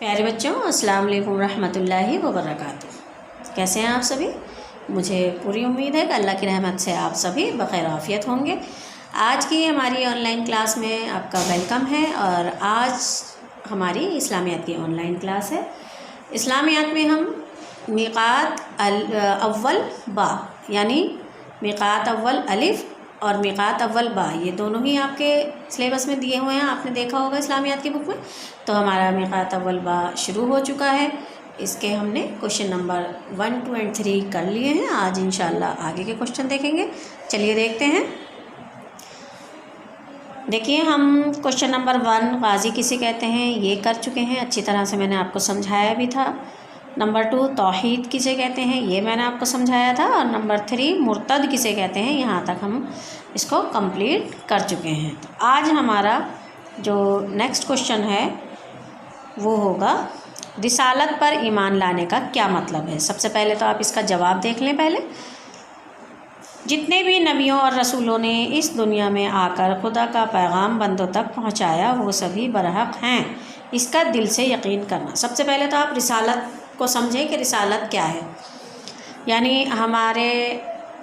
प्यारे बच्चों, अस्सलाम वालेकुम रहमतुल्लाहि व बरकातुहू। कैसे हैं आप सभी? मुझे पूरी उम्मीद है कि अल्लाह की रहमत से आप सभी बख़ैर आफ़ियत होंगे। आज की हमारी ऑनलाइन क्लास में आपका वेलकम है और आज हमारी इस्लामियात की ऑनलाइन क्लास है। इस्लामियात में हम मीक़ात अव्वल बा यानी मीक़ात अव्वल अलिफ़ और मीक़ात अव्वल बा, ये दोनों ही आपके सिलेबस में दिए हुए हैं, आपने देखा होगा इस्लामियात की बुक में। तो हमारा मीक़ात अव्वल बा शुरू हो चुका है। इसके हमने क्वेश्चन नंबर 1, 2 और 3 कर लिए हैं। आज इंशाअल्लाह आगे के क्वेश्चन देखेंगे। चलिए देखते हैं। देखिए, हम क्वेश्चन नंबर 1 गाज़ी किसे कहते हैं ये कर चुके हैं, अच्छी तरह से मैंने आपको समझाया भी था। नंबर 2 तौहीद किसे कहते हैं ये मैंने आपको समझाया था। और नंबर 3 मुर्तद किसे कहते हैं, यहाँ तक हम इसको कंप्लीट कर चुके हैं। तो आज हमारा जो नेक्स्ट क्वेश्चन है वो होगा रिसालत पर ईमान लाने का क्या मतलब है। सबसे पहले तो आप इसका जवाब देख लें। पहले, जितने भी नबियों और रसूलों ने इस दुनिया में आकर खुदा का पैगाम बंदों तक पहुंचाया वो सभी बरहक हैं, इसका दिल से यकीन करना। सबसे पहले तो आप रिसालत को समझें कि रिसालत क्या है। यानी हमारे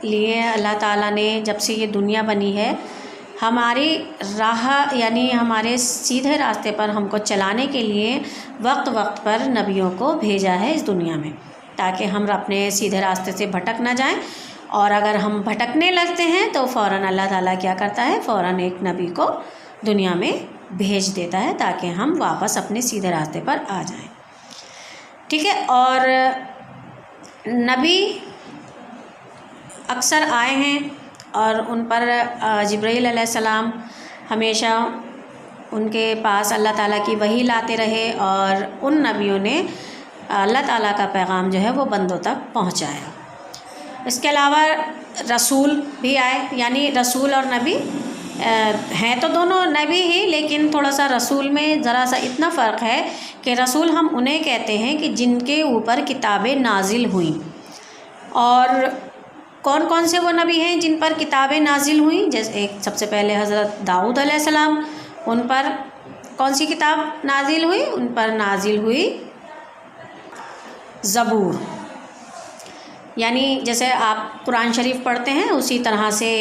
लिए अल्लाह ताला ने जब से ये दुनिया बनी है हमारी राह यानी हमारे सीधे रास्ते पर हमको चलाने के लिए वक्त वक्त पर नबियों को भेजा है इस दुनिया में, ताकि हम अपने सीधे रास्ते से भटक ना जाएं। और अगर हम भटकने लगते हैं तो फ़ौरन अल्लाह ताला क्या करता है, फ़ौरन एक नबी को दुनिया में भेज देता है ताकि हम वापस अपने सीधे रास्ते पर आ जाएं। ठीक है। और नबी अक्सर आए हैं और उन पर जिब्राईल अलैहिस्सलाम हमेशा उनके पास अल्लाह ताला की वही लाते रहे और उन नबियों ने अल्लाह ताला का पैगाम जो है वो बंदों तक पहुंचाया। इसके अलावा रसूल भी आए, यानी रसूल और नबी हैं तो दोनों नबी ही, लेकिन थोड़ा सा रसूल में ज़रा सा इतना फ़र्क है कि रसूल हम उन्हें कहते हैं कि जिनके ऊपर किताबें नाजिल हुई। और कौन कौन से वो नबी हैं जिन पर किताबें नाजिल हुई? जैसे एक सबसे पहले हज़रत दाऊद अलैहिस्सलाम, उन पर कौन सी किताब नाजिल हुई? उन पर नाजिल हुई ज़बूर। यानी जैसे आप कुरान शरीफ पढ़ते हैं उसी तरह से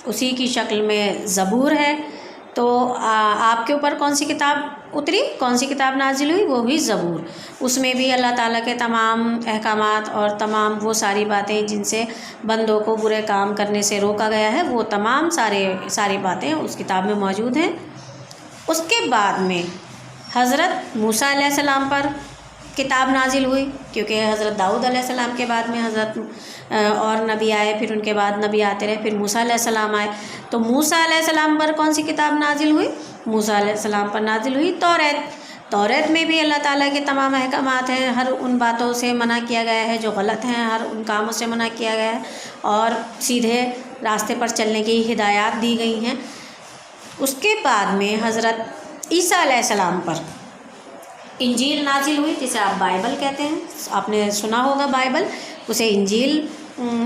उसी की शक्ल में ज़बूर है। तो आपके ऊपर कौन सी किताब उतरी, कौन सी किताब नाजिल हुई? वो हुई ज़बूर। उसमें भी अल्लाह ताला के तमाम अहकामात और तमाम वो सारी बातें जिनसे बंदों को बुरे काम करने से रोका गया है, वो तमाम सारी बातें उस किताब में मौजूद हैं। उसके बाद में हज़रत मूसा अलैहिस्सलाम पर किताब नाजिल हुई, क्योंकि हज़रत दाऊद अलैहिस्सलाम के बाद में हज़रत और नबी आए, फिर उनके बाद नबी आते रहे, फिर मूसा अलैहिस्सलाम आए। तो मूसा अलैहिस्सलाम पर कौन सी किताब नाजिल हुई? मूसा अलैहिस्सलाम पर नाजिल हुई तौरात। तौरात में भी अल्लाह ताला के तमाम अहकामात हैं, हर उन बातों से मना किया गया है जो गलत हैं, हर उन कामों से मना किया गया है और सीधे रास्ते पर चलने की हिदायत दी गई हैं। उसके बाद में हज़रत ईसा अलैहिस्सलाम पर इंजील नाजिल हुई, जिसे आप बाइबल कहते हैं। आपने सुना होगा बाइबल, उसे इंजील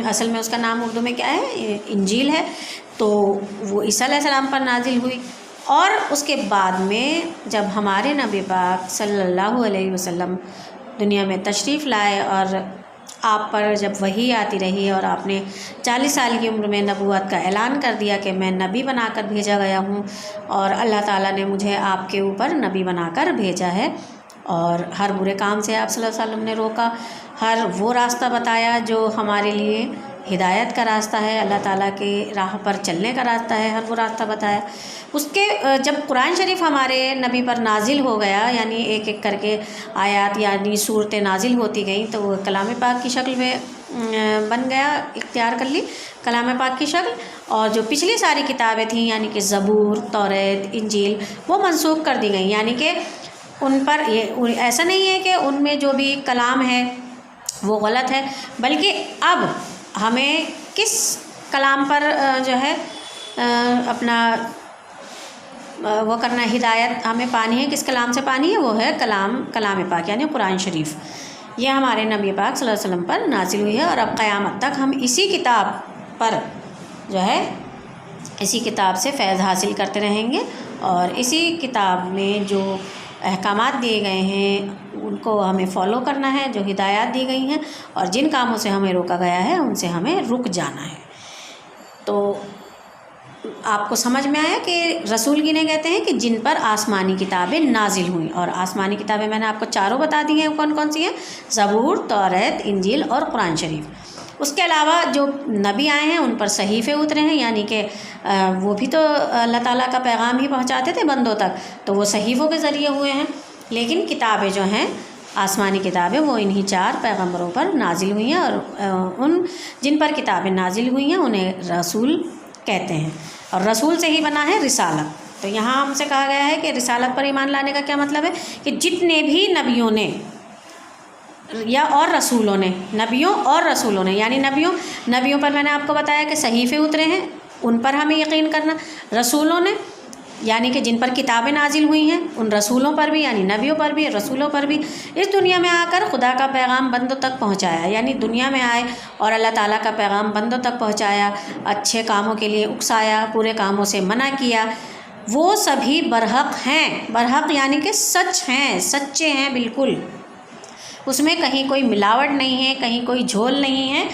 असल में उसका नाम उर्दू में क्या है, इंजील है। तो वो ईसा अलैहिस्सलाम पर नाजिल हुई। और उसके बाद में जब हमारे नबी पाक सल्लल्लाहु अलैहि वसल्लम दुनिया में तशरीफ़ लाए और आप पर जब वही आती रही और आपने 40 साल की उम्र में नबूवत का ऐलान कर दिया कि मैं नबी बनाकर भेजा गया हूँ और अल्लाह ताला ने मुझे आपके ऊपर नबी बनाकर भेजा है, और हर बुरे काम से आप सल्लल्लाहु अलैहि वसल्लम ने रोका, हर वो रास्ता बताया जो हमारे लिए हिदायत का रास्ता है, अल्लाह ताला के राह पर चलने का रास्ता है, हर वो रास्ता बताया। उसके जब कुरान शरीफ हमारे नबी पर नाजिल हो गया, यानी एक एक करके आयत यानी सूरतें नाजिल होती गई, तो वो कलाम पाक की शक्ल में बन गया, इख्तियार कर ली कलाम पाक की शक्ल। और जो पिछली सारी किताबें थीं यानी कि ज़बूर, तौरात, इंजील, वो मनसूख कर दी गई। यानी कि उन पर ये ऐसा नहीं है कि उनमें जो भी कलाम है वो गलत है, बल्कि अब हमें किस कलाम पर जो है अपना वो करना, हिदायत हमें पानी है, किस कलाम से पानी है, वो है कलाम पाक यानी कुरान शरीफ। ये हमारे नबी पाक सल्लल्लाहु अलैहि वसल्लम पर नाजिल हुई है और अब क़यामत तक हम इसी किताब पर जो है इसी किताब से फैज़ हासिल करते रहेंगे और इसी किताब में जो احکامات دیے گئے ہیں ان کو ہمیں فالو کرنا ہے، جو ہدایات دی گئی ہیں، اور جن کاموں سے ہمیں روکا گیا ہے ان سے ہمیں رک جانا ہے۔ تو آپ کو سمجھ میں آیا کہ رسول کنہیں کہتے ہیں کہ جن پر آسمانی کتابیں نازل ہوئیں، اور آسمانی کتابیں میں نے آپ کو چاروں بتا دی ہیں کون کون سی ہیں، زبور، توریت، انجیل اور قرآن شریف۔ اس کے علاوہ جو نبی آئے ہیں ان پر صحیفے اترے ہیں، یعنی کہ وہ بھی تو اللہ تعالیٰ کا پیغام ہی پہنچاتے تھے بندوں تک، تو وہ صحیفوں کے ذریعے ہوئے ہیں۔ لیکن کتابیں جو ہیں آسمانی کتابیں وہ انہی 4 پیغمبروں پر نازل ہوئی ہیں، اور ان جن پر کتابیں نازل ہوئی ہیں انہیں رسول کہتے ہیں، اور رسول سے ہی بنا ہے رسالت۔ تو یہاں ہم سے کہا گیا ہے کہ رسالت پر ایمان لانے کا کیا مطلب ہے کہ جتنے بھی نبیوں نے یا اور رسولوں نے، نبیوں اور رسولوں نے، یعنی نبیوں پر میں نے آپ کو بتایا کہ صحیفے اترے ہیں، ان پر ہمیں یقین کرنا، رسولوں نے یعنی کہ جن پر کتابیں نازل ہوئی ہیں ان رسولوں پر بھی، یعنی نبیوں پر بھی، رسولوں پر بھی، اس دنیا میں آ کر خدا کا پیغام بندوں تک پہنچایا، یعنی دنیا میں آئے اور اللہ تعالیٰ کا پیغام بندوں تک پہنچایا، اچھے کاموں کے لیے اکسایا، برے کاموں سے منع کیا، وہ سبھی برحق ہیں۔ برحق یعنی کہ سچ ہیں، سچے ہیں بالکل، اس میں کہیں کوئی ملاوٹ نہیں ہے، کہیں کوئی جھول نہیں ہے۔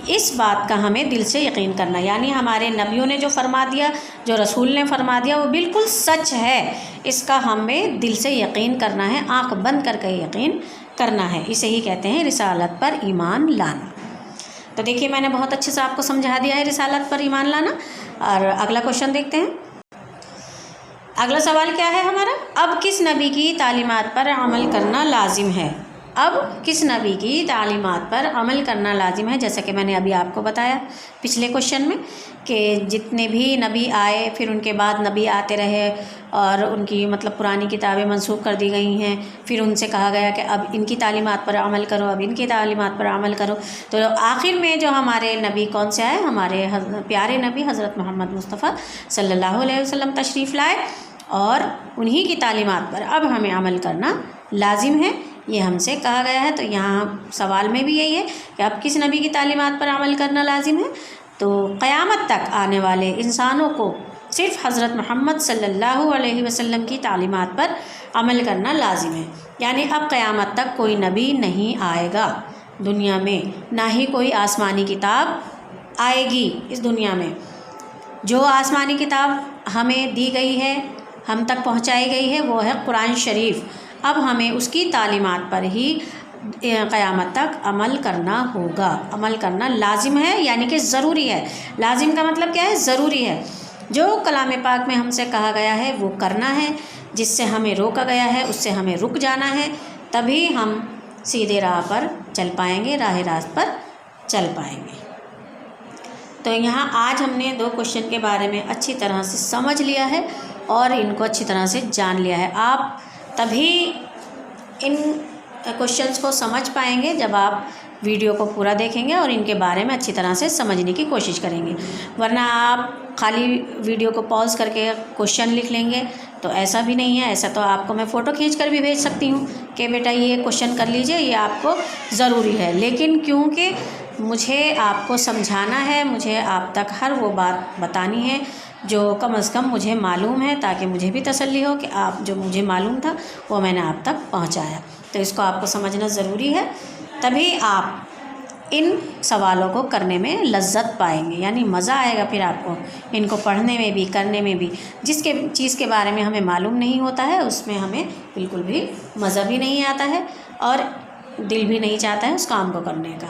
اس بات کا ہمیں دل سے یقین کرنا، یعنی ہمارے نبیوں نے جو فرما دیا، جو رسول نے فرما دیا وہ بالکل سچ ہے، اس کا ہمیں دل سے یقین کرنا ہے، آنکھ بند کر کے یقین کرنا ہے۔ اسے ہی کہتے ہیں رسالت پر ایمان لانا۔ تو دیکھیے میں نے بہت اچھے سے آپ کو سمجھا دیا ہے رسالت پر ایمان لانا، اور اگلا کوشچن دیکھتے ہیں۔ اگلا سوال کیا ہے ہمارا، اب کس نبی کی تعلیمات پر عمل کرنا لازم ہے؟ اب کس نبی کی تعلیمات پر عمل کرنا لازم ہے؟ جیسا کہ میں نے ابھی آپ کو بتایا پچھلے کوشچن میں کہ جتنے بھی نبی آئے پھر ان کے بعد نبی آتے رہے اور ان کی مطلب پرانی کتابیں منسوخ کر دی گئی ہیں، پھر ان سے کہا گیا کہ اب ان کی تعلیمات پر عمل کرو، اب ان کی تعلیمات پر عمل کرو، تو آخر میں جو ہمارے نبی کون سے آئے، ہمارے پیارے نبی حضرت محمد مصطفیٰ صلی اللہ علیہ وسلم تشریف لائے، اور انہی کی تعلیمات پر اب ہمیں عمل کرنا لازم ہے، یہ ہم سے کہا گیا ہے۔ تو یہاں سوال میں بھی یہی ہے کہ اب کس نبی کی تعلیمات پر عمل کرنا لازم ہے؟ تو قیامت تک آنے والے انسانوں کو صرف حضرت محمد صلی اللہ علیہ وسلم کی تعلیمات پر عمل کرنا لازم ہے، یعنی اب قیامت تک کوئی نبی نہیں آئے گا دنیا میں، نہ ہی کوئی آسمانی کتاب آئے گی اس دنیا میں۔ جو آسمانی کتاب ہمیں دی گئی ہے، ہم تک پہنچائی گئی ہے، وہ ہے قرآن شریف۔ اب ہمیں اس کی تعلیمات پر ہی قیامت تک عمل کرنا ہوگا، عمل کرنا لازم ہے، یعنی کہ ضروری ہے۔ لازم کا مطلب کیا ہے؟ ضروری ہے۔ جو کلام پاک میں ہم سے کہا گیا ہے وہ کرنا ہے، جس سے ہمیں روکا گیا ہے اس سے ہمیں رک جانا ہے، تبھی ہم سیدھے راہ پر چل پائیں گے، راہ راست پر چل پائیں گے۔ تو یہاں آج ہم نے 2 کوشچن کے بارے میں اچھی طرح سے سمجھ لیا ہے اور ان کو اچھی طرح سے جان لیا ہے۔ آپ تبھی ان کوشچنس کو سمجھ پائیں گے جب آپ ویڈیو کو پورا دیکھیں گے اور ان کے بارے میں اچھی طرح سے سمجھنے کی کوشش کریں گے، ورنہ آپ خالی ویڈیو کو پاز کر کے کوشچن لکھ لیں گے تو ایسا بھی نہیں ہے۔ ایسا تو آپ کو میں فوٹو کھینچ کر بھی بھیج سکتی ہوں کہ بیٹا یہ کوشچن کر لیجئے، یہ آپ کو ضروری ہے، لیکن کیونکہ مجھے آپ کو سمجھانا ہے، مجھے آپ تک ہر وہ بات بتانی ہے جو کم از کم مجھے معلوم ہے، تاکہ مجھے بھی تسلی ہو کہ آپ جو مجھے معلوم تھا وہ میں نے آپ تک پہنچایا۔ تو اس کو آپ کو سمجھنا ضروری ہے، تبھی آپ ان سوالوں کو کرنے میں لذت پائیں گے، یعنی مزہ آئے گا پھر آپ کو ان کو پڑھنے میں بھی، کرنے میں بھی۔ جس کے چیز کے بارے میں ہمیں معلوم نہیں ہوتا ہے اس میں ہمیں بالکل بھی مزہ بھی نہیں آتا ہے اور دل بھی نہیں چاہتا ہے اس کام کو کرنے کا۔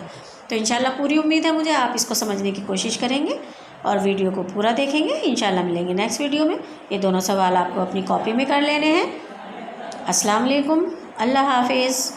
تو انشاءاللہ پوری امید ہے مجھے آپ اس کو سمجھنے کی کوشش کریں گے اور ویڈیو کو پورا دیکھیں گے۔ انشاءاللہ ملیں گے نیکسٹ ویڈیو میں۔ یہ دونوں سوال آپ کو اپنی کاپی میں کر لینے ہیں۔ السلام علیکم، اللہ حافظ۔